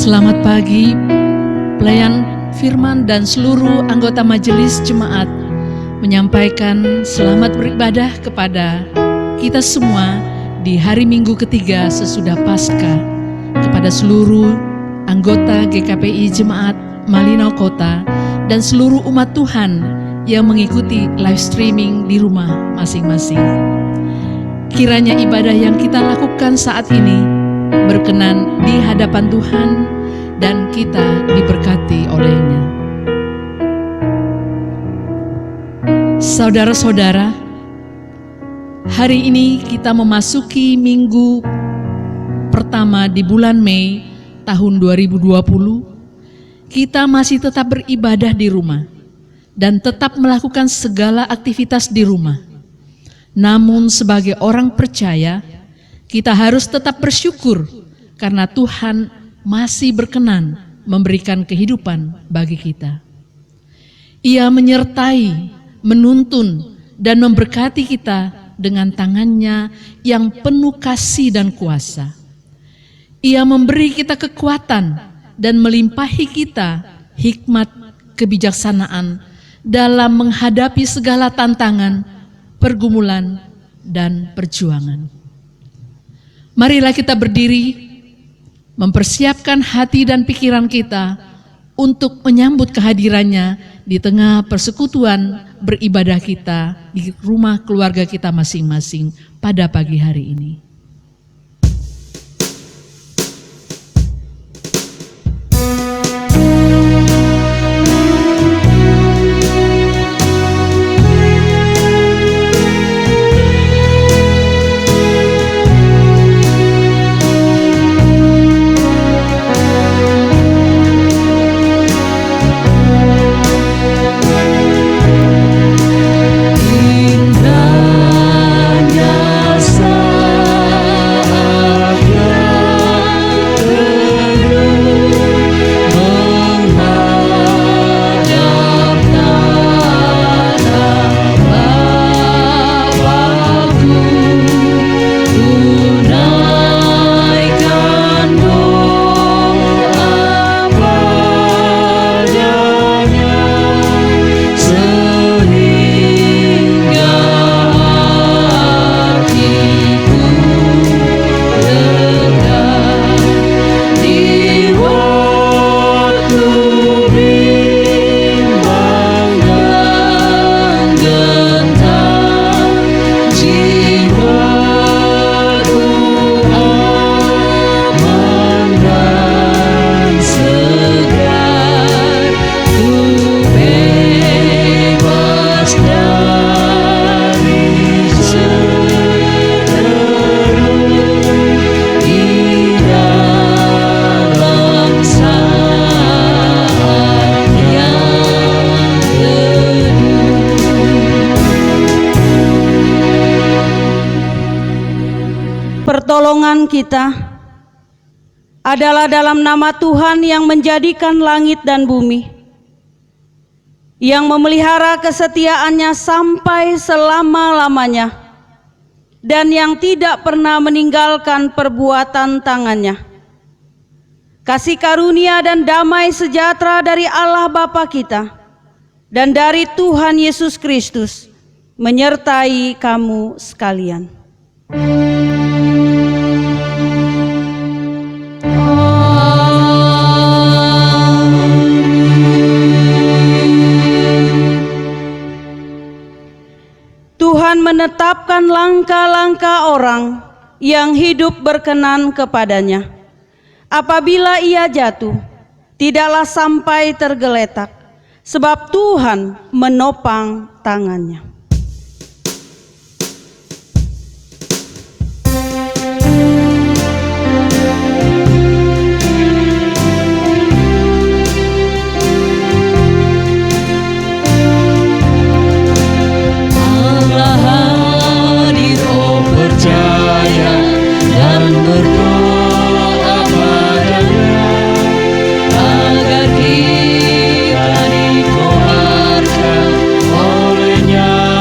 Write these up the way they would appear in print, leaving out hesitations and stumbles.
Selamat pagi, pelayan firman dan seluruh anggota majelis jemaat menyampaikan selamat beribadah kepada kita semua di hari Minggu ketiga sesudah Paskah, kepada seluruh anggota GKPI Jemaat Malinau Kota dan seluruh umat Tuhan yang mengikuti live streaming di rumah masing-masing. Kiranya ibadah yang kita lakukan saat ini berkenan di hadapan Tuhan dan kita diberkati olehnya. Saudara-saudara, hari ini kita memasuki minggu pertama di bulan Mei tahun 2020. Kita masih tetap beribadah di rumah dan tetap melakukan segala aktivitas di rumah. Namun sebagai orang percaya, kita harus tetap bersyukur karena Tuhan masih berkenan memberikan kehidupan bagi kita. Ia menyertai, menuntun, dan memberkati kita dengan tangannya yang penuh kasih dan kuasa. Ia memberi kita kekuatan dan melimpahi kita hikmat kebijaksanaan dalam menghadapi segala tantangan, pergumulan, dan perjuangan. Marilah kita berdiri, mempersiapkan hati dan pikiran kita untuk menyambut kehadirannya di tengah persekutuan beribadah kita di rumah keluarga kita masing-masing pada pagi hari ini. Pertolongan kita adalah dalam nama Tuhan yang menjadikan langit dan bumi, yang memelihara kesetiaannya sampai selama-lamanya, dan yang tidak pernah meninggalkan perbuatan tangannya. Kasih karunia dan damai sejahtera dari Allah Bapa kita dan dari Tuhan Yesus Kristus menyertai kamu sekalian. Tuhan menetapkan langkah-langkah orang yang hidup berkenan kepadanya. Apabila ia jatuh, tidaklah sampai tergeletak, sebab Tuhan menopang tangannya. Agar kita dikuatkan olehnya.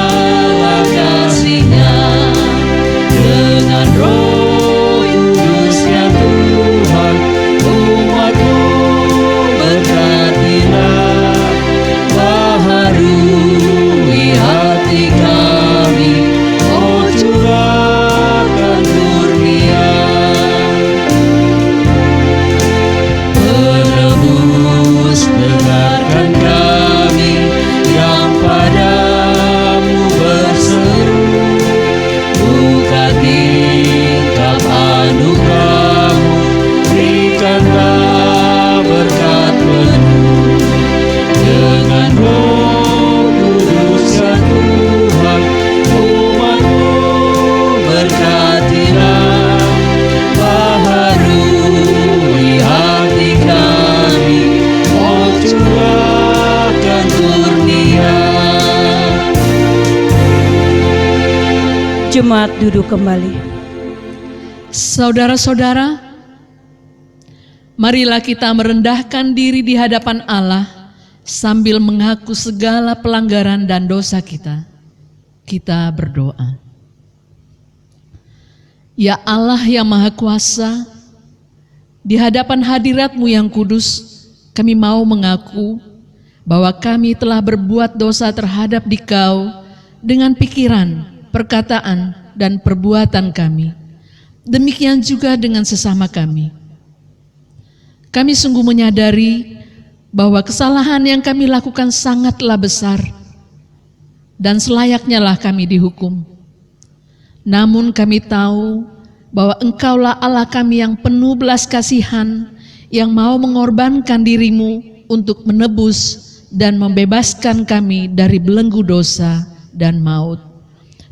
Jemaat duduk kembali. Saudara-saudara, marilah kita merendahkan diri di hadapan Allah sambil mengaku segala pelanggaran dan dosa kita. Kita berdoa. Ya Allah yang Maha Kuasa, di hadapan hadirat-Mu yang kudus, kami mau mengaku bahwa kami telah berbuat dosa terhadap Dikau dengan pikiran, perkataan, dan perbuatan kami. Demikian juga dengan sesama kami. Kami sungguh menyadari bahwa kesalahan yang kami lakukan sangatlah besar dan selayaknya lah kami dihukum. Namun kami tahu bahwa Engkaulah Allah kami yang penuh belas kasihan, yang mau mengorbankan diri-Mu untuk menebus dan membebaskan kami dari belenggu dosa dan maut,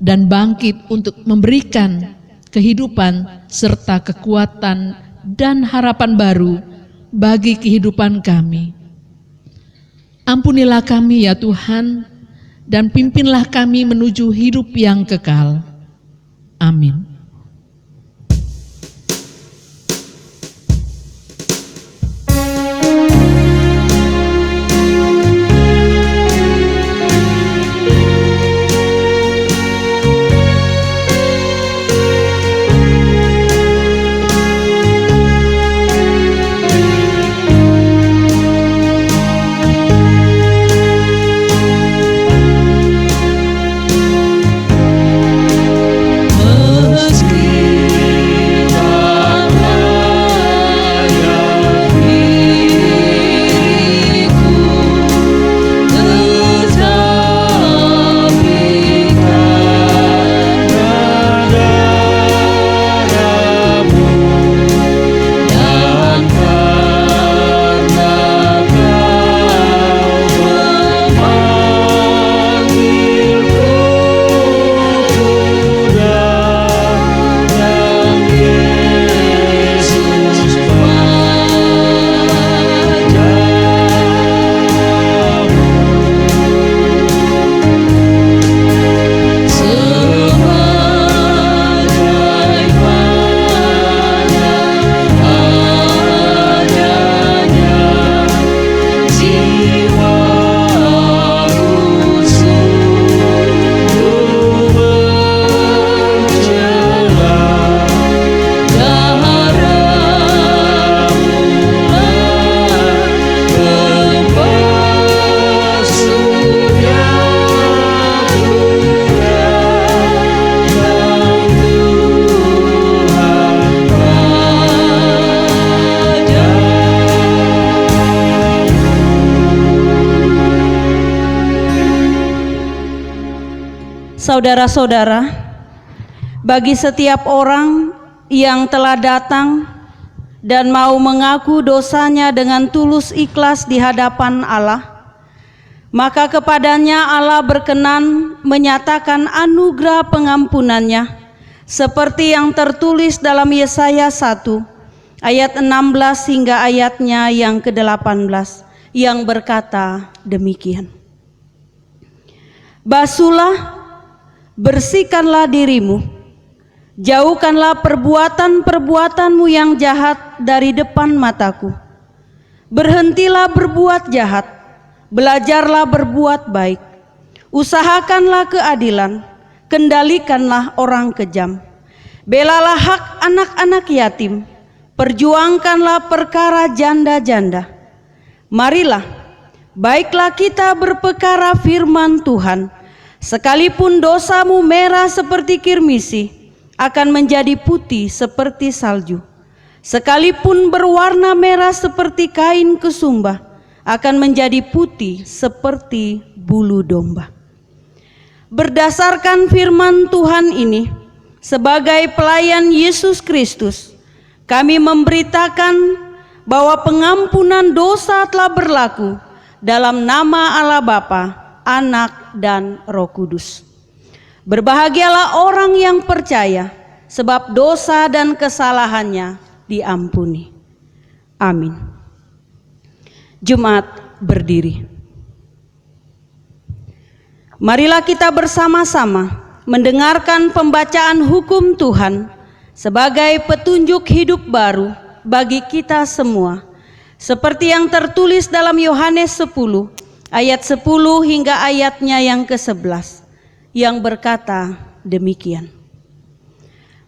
dan bangkit untuk memberikan kehidupan serta kekuatan dan harapan baru bagi kehidupan kami. Ampunilah kami ya Tuhan, dan pimpinlah kami menuju hidup yang kekal. Amin. Saudara-saudara, bagi setiap orang yang telah datang dan mau mengaku dosanya dengan tulus ikhlas di hadapan Allah, maka kepadanya Allah berkenan menyatakan anugerah pengampunannya, seperti yang tertulis dalam Yesaya 1 ayat 16 hingga ayatnya yang ke-18, yang berkata demikian. Basuhlah, bersihkanlah dirimu, jauhkanlah perbuatan-perbuatanmu yang jahat dari depan mataku. Berhentilah berbuat jahat, belajarlah berbuat baik. Usahakanlah keadilan, kendalikanlah orang kejam. Belalah hak anak-anak yatim, perjuangkanlah perkara janda-janda. Marilah, baiklah kita berperkara firman Tuhan. Sekalipun dosamu merah seperti kirmisi, akan menjadi putih seperti salju. Sekalipun berwarna merah seperti kain kesumba, akan menjadi putih seperti bulu domba. Berdasarkan firman Tuhan ini, sebagai pelayan Yesus Kristus, kami memberitakan bahwa pengampunan dosa telah berlaku dalam nama Allah Bapa, Anak, dan Roh Kudus. Berbahagialah orang yang percaya, sebab dosa dan kesalahannya diampuni. Amin. Jemaat berdiri. Marilah kita bersama-sama mendengarkan pembacaan hukum Tuhan sebagai petunjuk hidup baru bagi kita semua, seperti yang tertulis dalam Yohanes 10 ayat 10 hingga ayatnya yang ke-11, yang berkata demikian.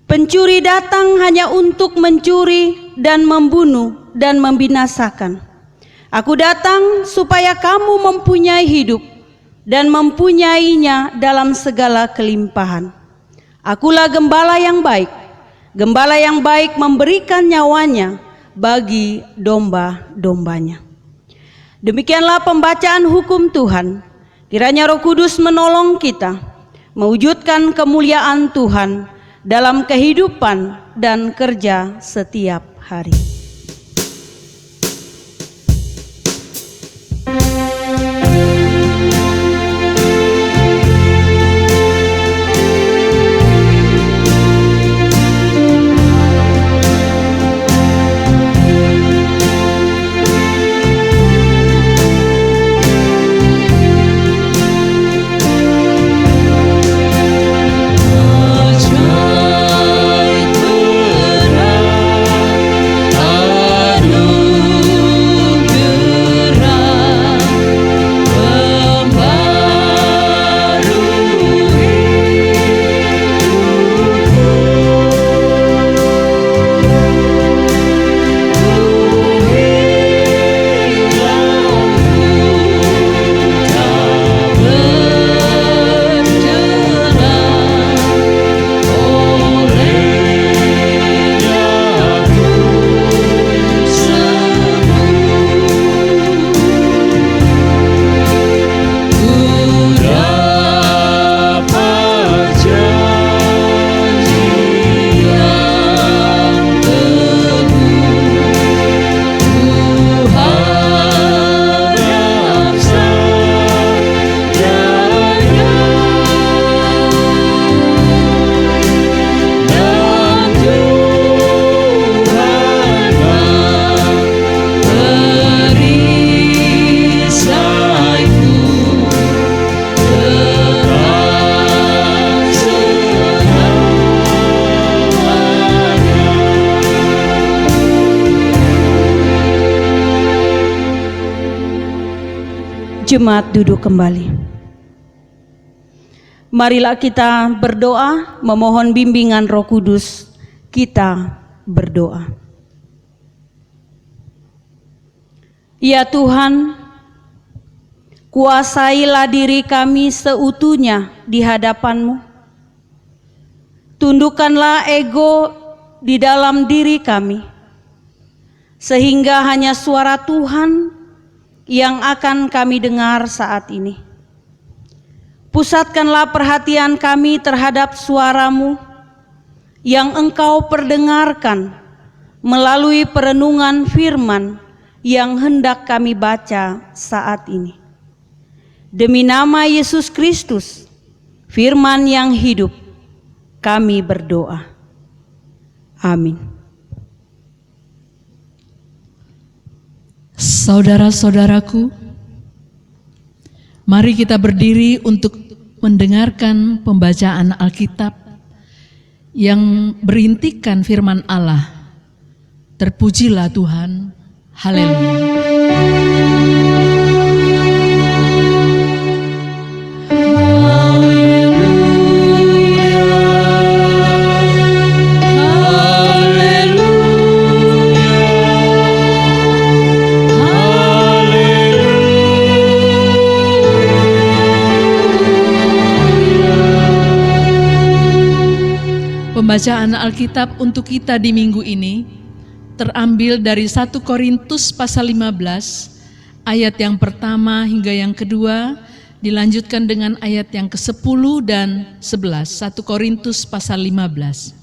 Pencuri datang hanya untuk mencuri dan membunuh dan membinasakan. Aku datang supaya kamu mempunyai hidup dan mempunyainya dalam segala kelimpahan. Akulah gembala yang baik. Gembala yang baik memberikan nyawanya bagi domba-dombanya. Demikianlah pembacaan hukum Tuhan. Kiranya Roh Kudus menolong kita mewujudkan kemuliaan Tuhan dalam kehidupan dan kerja setiap hari. Jemaat duduk kembali. Marilah kita berdoa memohon bimbingan Roh Kudus. Kita berdoa. Ya Tuhan, kuasailah diri kami seutuhnya di hadapan-Mu. Tundukkanlah ego di dalam diri kami, sehingga hanya suara Tuhan yang akan kami dengar saat ini. Pusatkanlah perhatian kami terhadap suara-Mu yang Engkau perdengarkan melalui perenungan firman yang hendak kami baca saat ini. Demi nama Yesus Kristus, firman yang hidup, kami berdoa. Amin. Saudara-saudaraku, mari kita berdiri untuk mendengarkan pembacaan Alkitab yang berintikan firman Allah. Terpujilah Tuhan, haleluya. Pembacaan Alkitab untuk kita di minggu ini terambil dari 1 Korintus pasal 15 ayat yang pertama hingga yang kedua, dilanjutkan dengan ayat yang ke-10 dan 11. 1 Korintus pasal 15.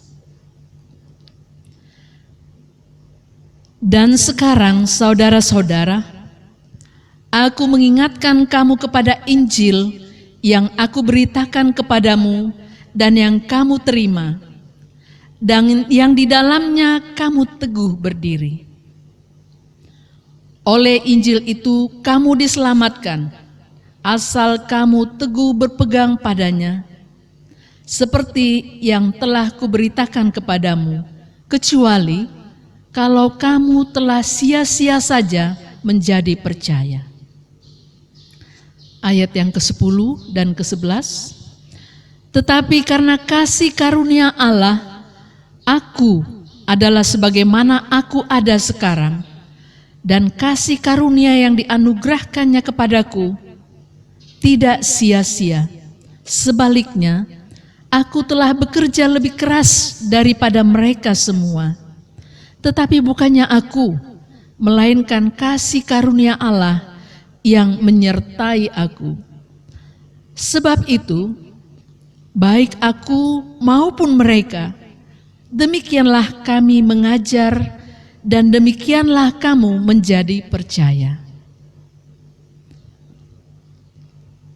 Dan sekarang saudara-saudara, aku mengingatkan kamu kepada Injil yang aku beritakan kepadamu dan yang kamu terima, dan yang di dalamnya kamu teguh berdiri. Oleh Injil itu kamu diselamatkan, asal kamu teguh berpegang padanya, seperti yang telah kuberitakan kepadamu, kecuali kalau kamu telah sia-sia saja menjadi percaya. Ayat yang ke-10 dan ke-11. Tetapi karena kasih karunia Allah, aku adalah sebagaimana aku ada sekarang, dan kasih karunia yang dianugerahkannya kepadaku tidak sia-sia. Sebaliknya, aku telah bekerja lebih keras daripada mereka semua. Tetapi bukannya aku, melainkan kasih karunia Allah yang menyertai aku. Sebab itu, baik aku maupun mereka, demikianlah kami mengajar dan demikianlah kamu menjadi percaya.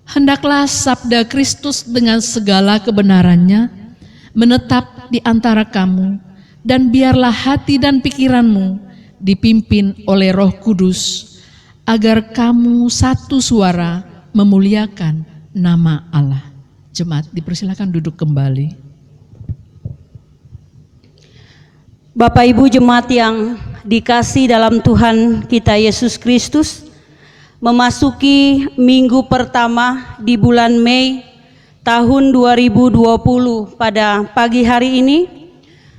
Hendaklah sabda Kristus dengan segala kebenarannya menetap di antara kamu, dan biarlah hati dan pikiranmu dipimpin oleh Roh Kudus, agar kamu satu suara memuliakan nama Allah. Jemaat dipersilakan duduk kembali. Bapak Ibu jemaat yang dikasih dalam Tuhan kita Yesus Kristus, memasuki minggu pertama di bulan Mei tahun 2020, pada pagi hari ini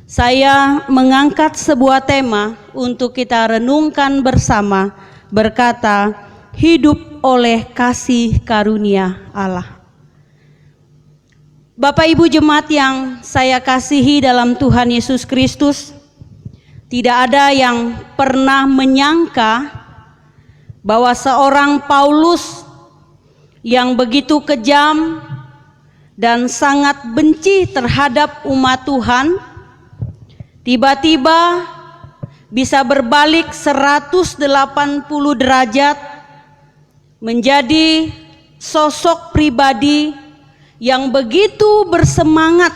saya mengangkat sebuah tema untuk kita renungkan bersama, berkata, hidup oleh kasih karunia Allah. Bapak Ibu jemaat yang saya kasihi dalam Tuhan Yesus Kristus, tidak ada yang pernah menyangka bahwa seorang Paulus yang begitu kejam dan sangat benci terhadap umat Tuhan, tiba-tiba bisa berbalik 180 derajat menjadi sosok pribadi yang begitu bersemangat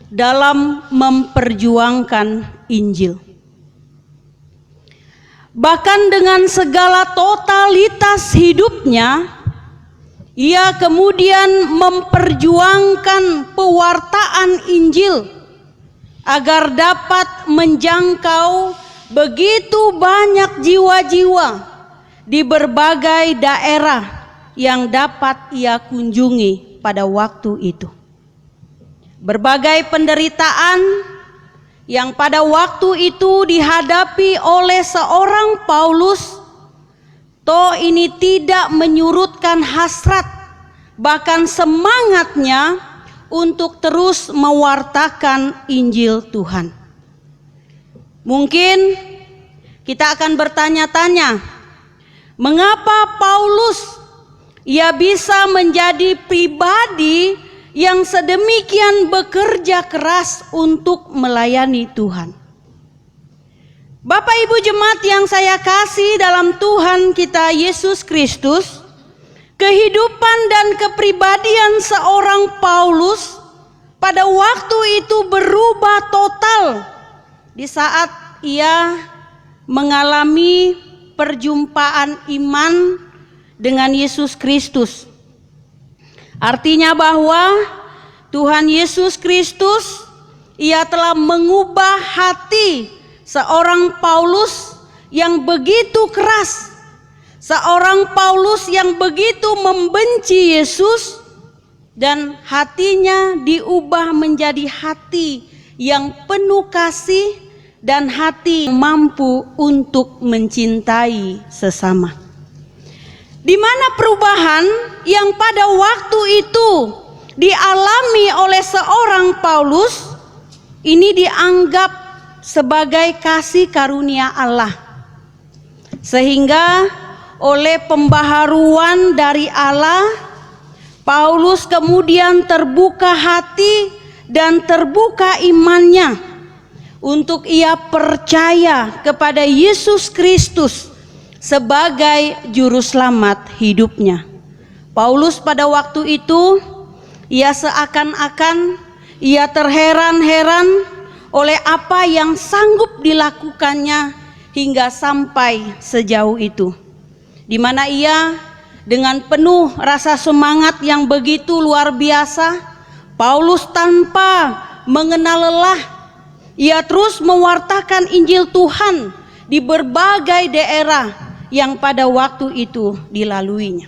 dalam memperjuangkan Injil. Bahkan dengan segala totalitas hidupnya, ia kemudian memperjuangkan pewartaan Injil agar dapat menjangkau begitu banyak jiwa-jiwa di berbagai daerah yang dapat ia kunjungi pada waktu itu. Berbagai penderitaan yang pada waktu itu dihadapi oleh seorang Paulus, toh ini tidak menyurutkan hasrat, bahkan semangatnya untuk terus mewartakan Injil Tuhan. Mungkin kita akan bertanya-tanya, mengapa Paulus ia bisa menjadi pribadi yang sedemikian bekerja keras untuk melayani Tuhan? Bapak Ibu jemaat yang saya kasih dalam Tuhan kita Yesus Kristus, kehidupan dan kepribadian seorang Paulus pada waktu itu berubah total di saat ia mengalami perjumpaan iman dengan Yesus Kristus. Artinya bahwa Tuhan Yesus Kristus, ia telah mengubah hati seorang Paulus yang begitu keras, seorang Paulus yang begitu membenci Yesus, dan hatinya diubah menjadi hati yang penuh kasih dan hati mampu untuk mencintai sesama. Di mana perubahan yang pada waktu itu dialami oleh seorang Paulus ini dianggap sebagai kasih karunia Allah, sehingga oleh pembaharuan dari Allah, Paulus kemudian terbuka hati dan terbuka imannya untuk ia percaya kepada Yesus Kristus sebagai juru selamat hidupnya. Paulus pada waktu itu, ia seakan-akan ia terheran-heran oleh apa yang sanggup dilakukannya hingga sampai sejauh itu, di mana ia dengan penuh rasa semangat yang begitu luar biasa Paulus tanpa mengenal lelah, ia terus mewartakan Injil Tuhan di berbagai daerah yang pada waktu itu dilaluinya.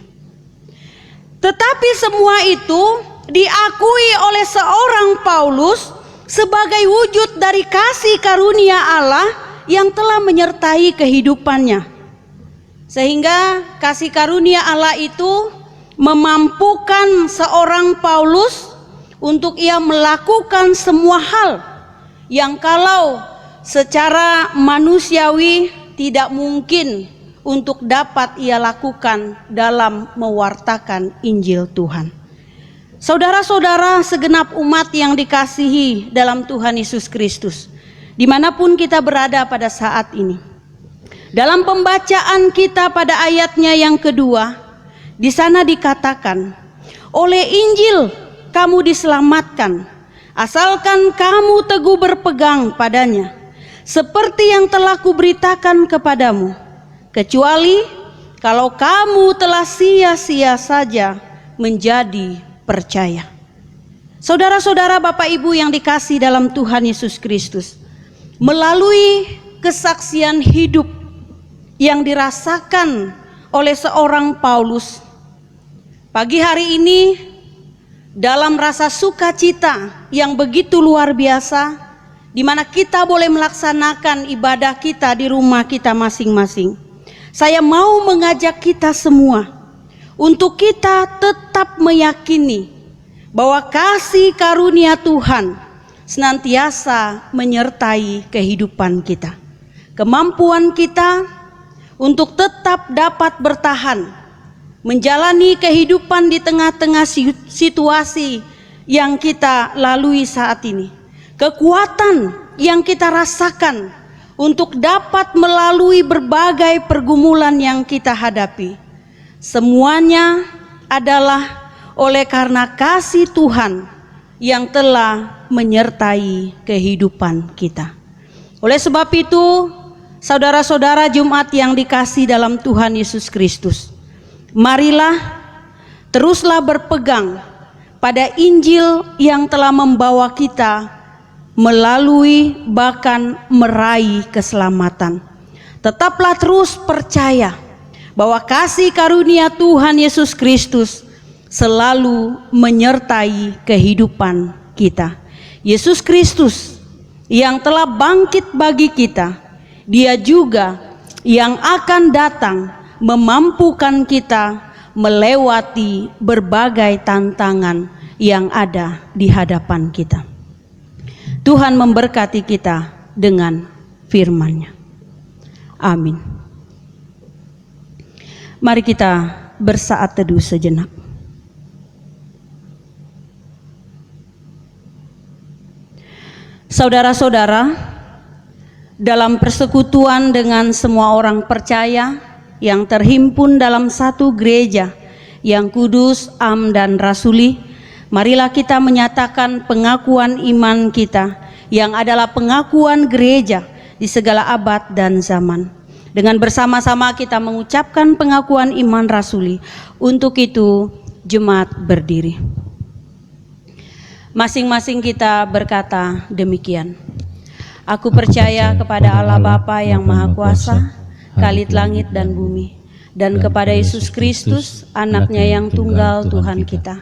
Tetapi semua itu diakui oleh seorang Paulus sebagai wujud dari kasih karunia Allah yang telah menyertai kehidupannya. Sehingga kasih karunia Allah itu memampukan seorang Paulus untuk ia melakukan semua hal yang kalau secara manusiawi tidak mungkin untuk dapat ia lakukan dalam mewartakan Injil Tuhan. Saudara-saudara segenap umat yang dikasihi dalam Tuhan Yesus Kristus, dimanapun kita berada pada saat ini, dalam pembacaan kita pada ayatnya yang kedua, di sana dikatakan, oleh Injil kamu diselamatkan, asalkan kamu teguh berpegang padanya, seperti yang telah kuberitakan kepadamu, kecuali kalau kamu telah sia-sia saja menjadi percaya. Saudara-saudara, Bapak Ibu yang dikasihi dalam Tuhan Yesus Kristus, melalui kesaksian hidup yang dirasakan oleh seorang Paulus, pagi hari ini dalam rasa sukacita yang begitu luar biasa, di mana kita boleh melaksanakan ibadah kita di rumah kita masing-masing, saya mau mengajak kita semua untuk kita tetap meyakini bahwa kasih karunia Tuhan senantiasa menyertai kehidupan kita. Kemampuan kita untuk tetap dapat bertahan, menjalani kehidupan di tengah-tengah situasi yang kita lalui saat ini. Kekuatan yang kita rasakan untuk dapat melalui berbagai pergumulan yang kita hadapi, semuanya adalah oleh karena kasih Tuhan yang telah menyertai kehidupan kita. Oleh sebab itu, saudara-saudara Jumat yang dikasihi dalam Tuhan Yesus Kristus, marilah teruslah berpegang pada Injil yang telah membawa kita melalui bahkan meraih keselamatan. Tetaplah terus percaya bahwa kasih karunia Tuhan Yesus Kristus selalu menyertai kehidupan kita. Yesus Kristus yang telah bangkit bagi kita, Dia juga yang akan datang memampukan kita melewati berbagai tantangan yang ada di hadapan kita. Tuhan memberkati kita dengan firman-Nya. Amin. Mari kita bersaat teduh sejenak. Saudara-saudara, dalam persekutuan dengan semua orang percaya yang terhimpun dalam satu gereja yang kudus, am dan rasuli, marilah kita menyatakan pengakuan iman kita yang adalah pengakuan gereja di segala abad dan zaman. Dengan bersama-sama kita mengucapkan pengakuan iman rasuli. Untuk itu jemaat berdiri. Masing-masing kita berkata demikian. Aku percaya kepada Allah Bapa yang Maha Kuasa, Khalid langit dan bumi, dan kepada Yesus Kristus, anaknya yang tunggal Tuhan kita,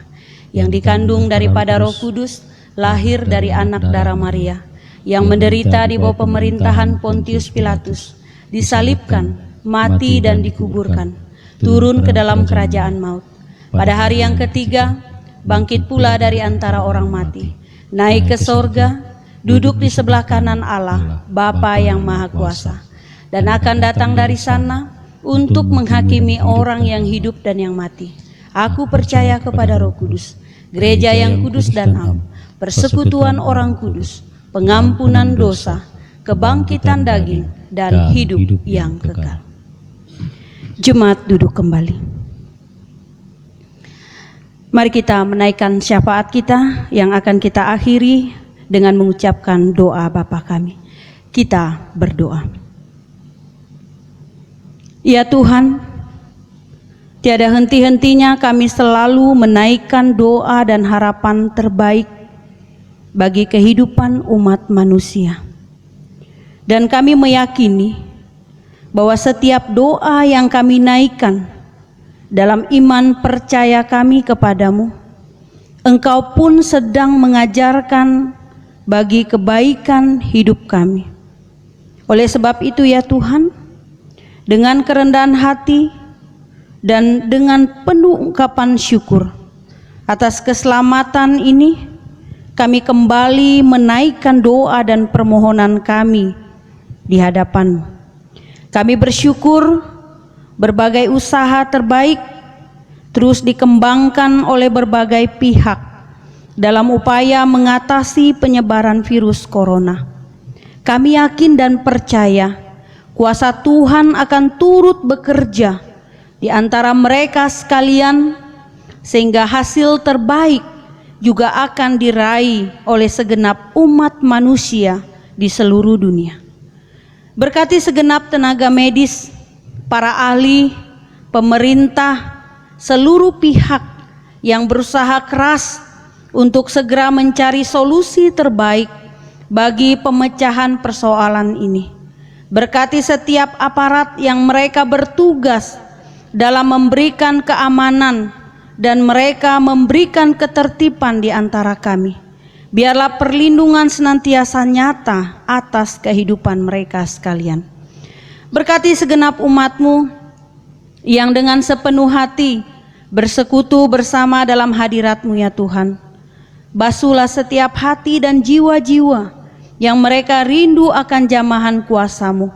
yang dikandung daripada Roh Kudus, lahir dari anak darah Maria, yang menderita di bawah pemerintahan Pontius Pilatus, disalibkan, mati dan dikuburkan, turun ke dalam kerajaan maut. Pada hari yang ketiga, bangkit pula dari antara orang mati, naik ke sorga, duduk di sebelah kanan Allah, Bapa yang Maha Kuasa, dan akan datang dari sana untuk menghakimi orang yang hidup dan yang mati. Aku percaya kepada Roh Kudus, gereja yang kudus dan am, persekutuan orang kudus, pengampunan dosa, kebangkitan daging, dan hidup yang kekal. Jemaat duduk kembali. Mari kita menaikkan syafaat kita yang akan kita akhiri dengan mengucapkan doa Bapa kami. Kita berdoa. Ya Tuhan, tiada henti-hentinya kami selalu menaikkan doa dan harapan terbaik bagi kehidupan umat manusia. Dan kami meyakini bahwa setiap doa yang kami naikkan dalam iman percaya kami kepadamu, Engkau pun sedang mengajarkan bagi kebaikan hidup kami. Oleh sebab itu ya Tuhan, dengan kerendahan hati dan dengan penuh ungkapan syukur atas keselamatan ini, kami kembali menaikkan doa dan permohonan kami di hadapan-Mu. Kami bersyukur berbagai usaha terbaik terus dikembangkan oleh berbagai pihak dalam upaya mengatasi penyebaran virus corona. Kami yakin dan percaya kuasa Tuhan akan turut bekerja di antara mereka sekalian, sehingga hasil terbaik juga akan diraih oleh segenap umat manusia di seluruh dunia. Berkati segenap tenaga medis, para ahli, pemerintah, seluruh pihak yang berusaha keras untuk segera mencari solusi terbaik bagi pemecahan persoalan ini. Berkati setiap aparat yang mereka bertugas dalam memberikan keamanan dan mereka memberikan ketertiban di antara kami. Biarlah perlindungan senantiasa nyata atas kehidupan mereka sekalian. Berkati segenap umat-Mu yang dengan sepenuh hati bersekutu bersama dalam hadirat-Mu ya Tuhan. Basuhlah setiap hati dan jiwa-jiwa yang mereka rindu akan jamahan kuasa-Mu.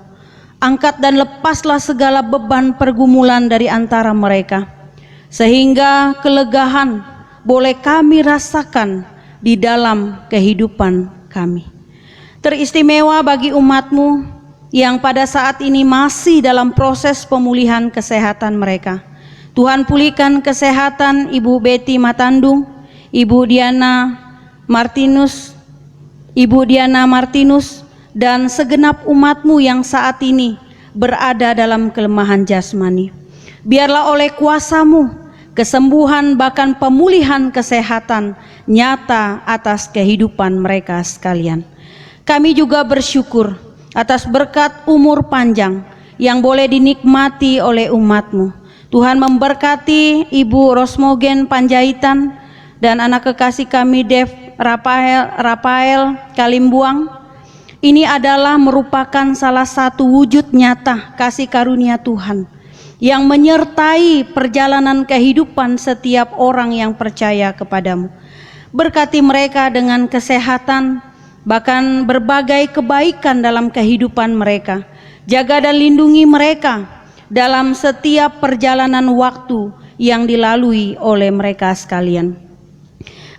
Angkat dan lepaslah segala beban pergumulan dari antara mereka, sehingga kelegaan boleh kami rasakan di dalam kehidupan kami. Teristimewa bagi umat-Mu yang pada saat ini masih dalam proses pemulihan kesehatan mereka. Tuhan pulihkan kesehatan Ibu Betty Matandung, Ibu Diana Martinus, dan segenap umat-Mu yang saat ini berada dalam kelemahan jasmani. Biarlah oleh kuasa-Mu kesembuhan bahkan pemulihan kesehatan nyata atas kehidupan mereka sekalian. Kami juga bersyukur atas berkat umur panjang yang boleh dinikmati oleh umat-Mu. Tuhan memberkati Ibu Rosmogen Panjaitan dan anak kekasih kami Dev Rafael Kalimbuang. Ini adalah merupakan salah satu wujud nyata kasih karunia Tuhan yang menyertai perjalanan kehidupan setiap orang yang percaya kepadamu. Berkati mereka dengan kesehatan, bahkan berbagai kebaikan dalam kehidupan mereka. Jaga dan lindungi mereka dalam setiap perjalanan waktu yang dilalui oleh mereka sekalian.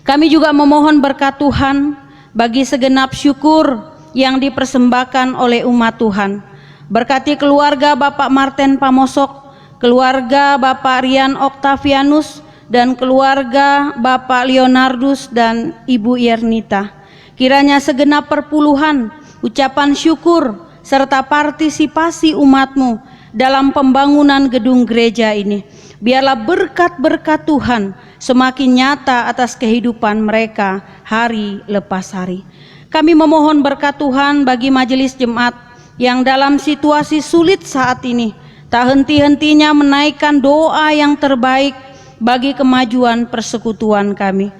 Kami juga memohon berkat Tuhan bagi segenap syukur yang dipersembahkan oleh umat Tuhan. Berkati keluarga Bapak Martin Pamosok, keluarga Bapak Rian Octavianus, dan keluarga Bapak Leonardus dan Ibu Yernita. Kiranya segenap perpuluhan, ucapan syukur, serta partisipasi umat-Mu dalam pembangunan gedung gereja ini, biarlah berkat-berkat Tuhan semakin nyata atas kehidupan mereka hari lepas hari. Kami memohon berkat Tuhan bagi majelis jemaat yang dalam situasi sulit saat ini tak henti-hentinya menaikkan doa yang terbaik bagi kemajuan persekutuan kami.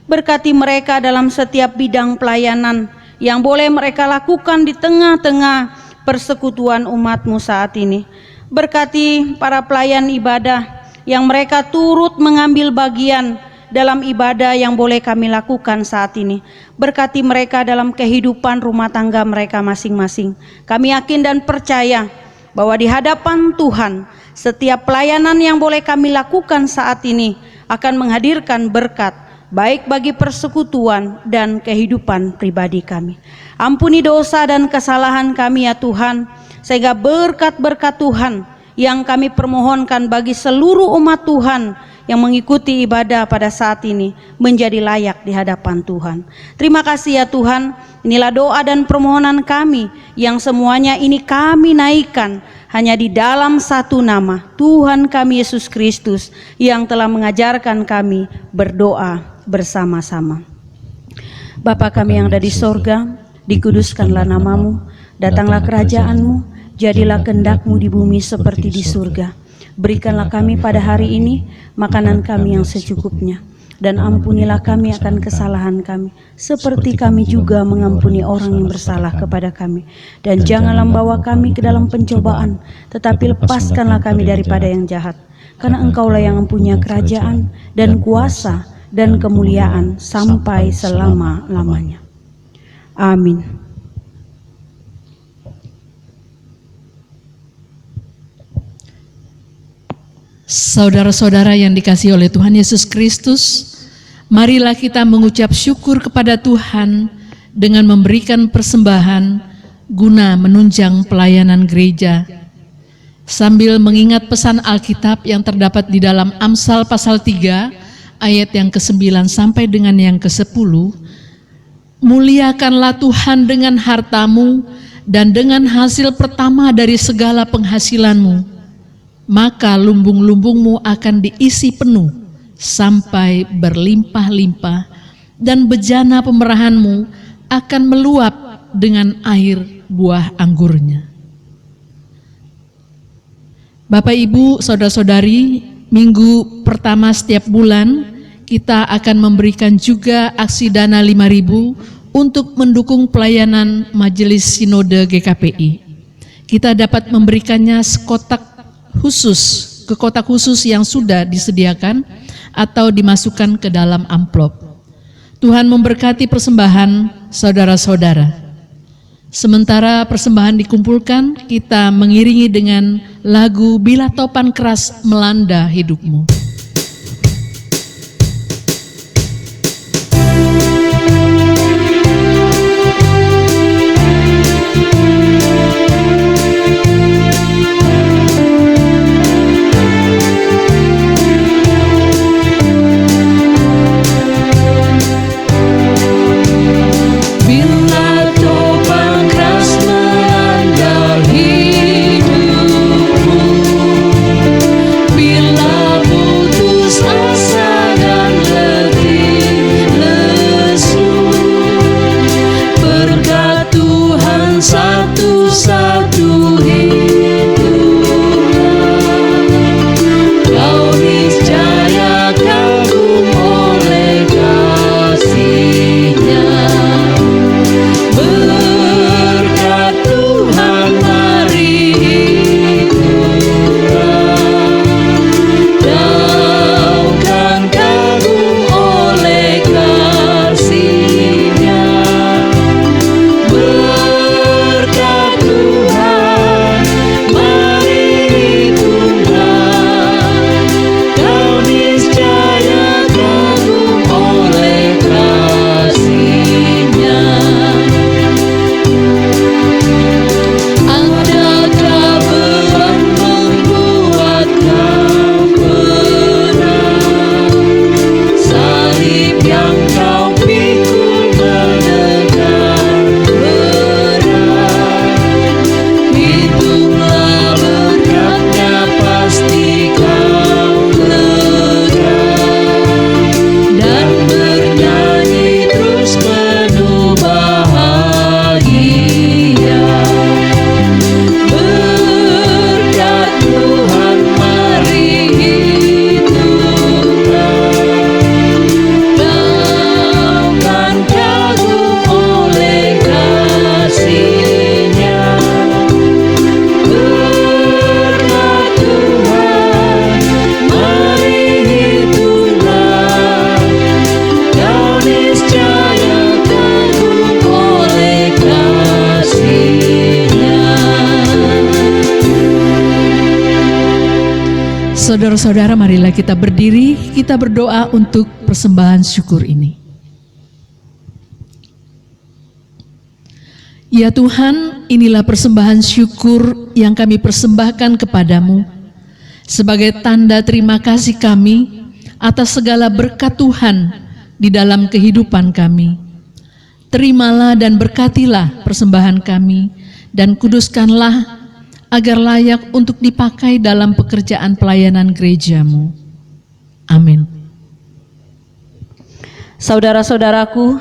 Berkati mereka dalam setiap bidang pelayanan yang boleh mereka lakukan di tengah-tengah persekutuan umat-Mu saat ini. Berkati para pelayan ibadah yang mereka turut mengambil bagian dalam ibadah yang boleh kami lakukan saat ini. Berkati mereka dalam kehidupan rumah tangga mereka masing-masing. Kami yakin dan percaya bahwa di hadapan Tuhan setiap pelayanan yang boleh kami lakukan saat ini akan menghadirkan berkat baik bagi persekutuan dan kehidupan pribadi kami. Ampuni dosa dan kesalahan kami ya Tuhan, sehingga berkat-berkat Tuhan yang kami permohonkan bagi seluruh umat Tuhan yang mengikuti ibadah pada saat ini menjadi layak di hadapan Tuhan. Terima kasih ya Tuhan, inilah doa dan permohonan kami yang semuanya ini kami naikkan hanya di dalam satu nama, Tuhan kami Yesus Kristus yang telah mengajarkan kami berdoa bersama-sama. Bapa kami yang ada di sorga, dikuduskanlah namamu, datanglah kerajaanmu, jadilah kehendak-Mu di bumi seperti di surga. Berikanlah kami pada hari ini makanan kami yang secukupnya, dan ampunilah kami akan kesalahan kami, seperti kami juga mengampuni orang yang bersalah kepada kami. Dan janganlah membawa kami ke dalam pencobaan, tetapi lepaskanlah kami daripada yang jahat. Karena Engkaulah yang mempunyai kerajaan dan kuasa dan kemuliaan sampai selama-lamanya. Amin. Saudara-saudara yang dikasihi oleh Tuhan Yesus Kristus, marilah kita mengucap syukur kepada Tuhan dengan memberikan persembahan guna menunjang pelayanan gereja. Sambil mengingat pesan Alkitab yang terdapat di dalam Amsal pasal 3 ayat yang ke-9 sampai dengan yang ke-10, muliakanlah Tuhan dengan hartamu dan dengan hasil pertama dari segala penghasilanmu, maka lumbung-lumbungmu akan diisi penuh sampai berlimpah-limpah, dan bejana pemerahanmu akan meluap dengan air buah anggurnya. Bapak, Ibu, Saudara-saudari, minggu pertama setiap bulan kita akan memberikan juga aksi dana 5.000 untuk mendukung pelayanan Majelis Sinode GKPI. Kita dapat memberikannya ke kotak khusus yang sudah disediakan atau dimasukkan ke dalam amplop. Tuhan memberkati persembahan saudara-saudara. Sementara persembahan dikumpulkan, kita mengiringi dengan lagu Bila Topan Keras Melanda Hidupmu. Saudara-saudara, marilah kita berdiri, kita berdoa untuk persembahan syukur ini. Ya Tuhan, inilah persembahan syukur yang kami persembahkan kepadamu sebagai tanda terima kasih kami atas segala berkat Tuhan di dalam kehidupan kami. Terimalah dan berkatilah persembahan kami dan kuduskanlah agar layak untuk dipakai dalam pekerjaan pelayanan gereja-Mu. Amin. Saudara-saudaraku,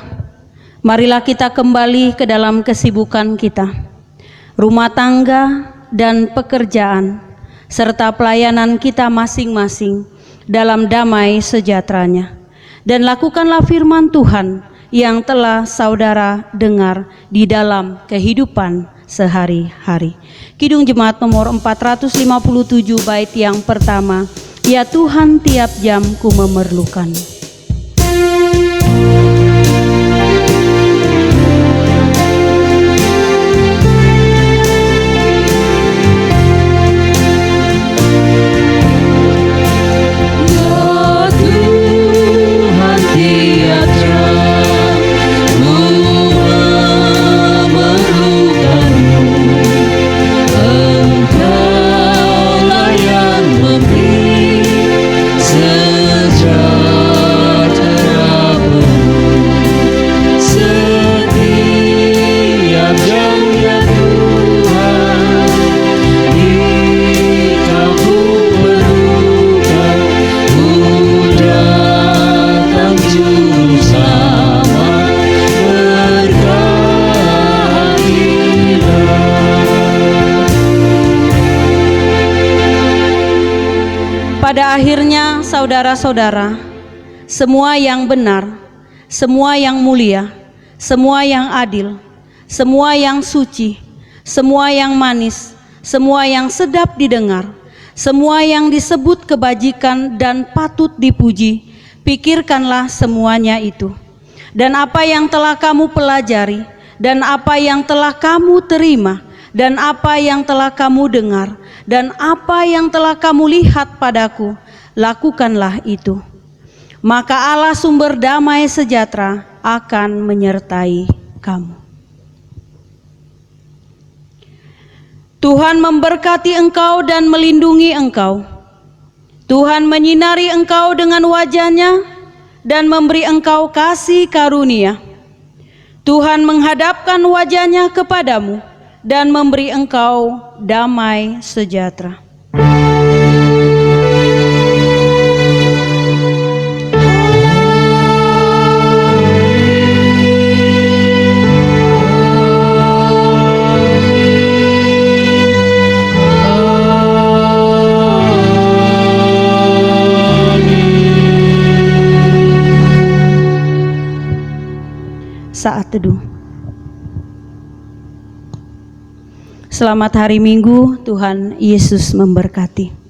Marilah kita kembali ke dalam kesibukan kita, rumah tangga dan pekerjaan, serta pelayanan kita masing-masing dalam damai sejahteranya. Dan lakukanlah firman Tuhan yang telah saudara dengar di dalam kehidupan sehari-hari. Kidung Jemaat nomor 457 bait yang pertama, ya Tuhan tiap jam ku memerlukan. Pada akhirnya, saudara-saudara, semua yang benar, semua yang mulia, semua yang adil, semua yang suci, semua yang manis, semua yang sedap didengar, semua yang disebut kebajikan dan patut dipuji, pikirkanlah semuanya itu. Dan apa yang telah kamu pelajari, dan apa yang telah kamu terima, dan apa yang telah kamu dengar, dan apa yang telah kamu lihat padaku, lakukanlah itu. Maka Allah sumber damai sejahtera akan menyertai kamu. Tuhan memberkati engkau dan melindungi engkau. Tuhan menyinari engkau dengan wajah-Nya dan memberi engkau kasih karunia. Tuhan menghadapkan wajah-Nya kepadamu dan memberi engkau damai sejahtera. Saat teduh. Selamat hari Minggu, Tuhan Yesus memberkati.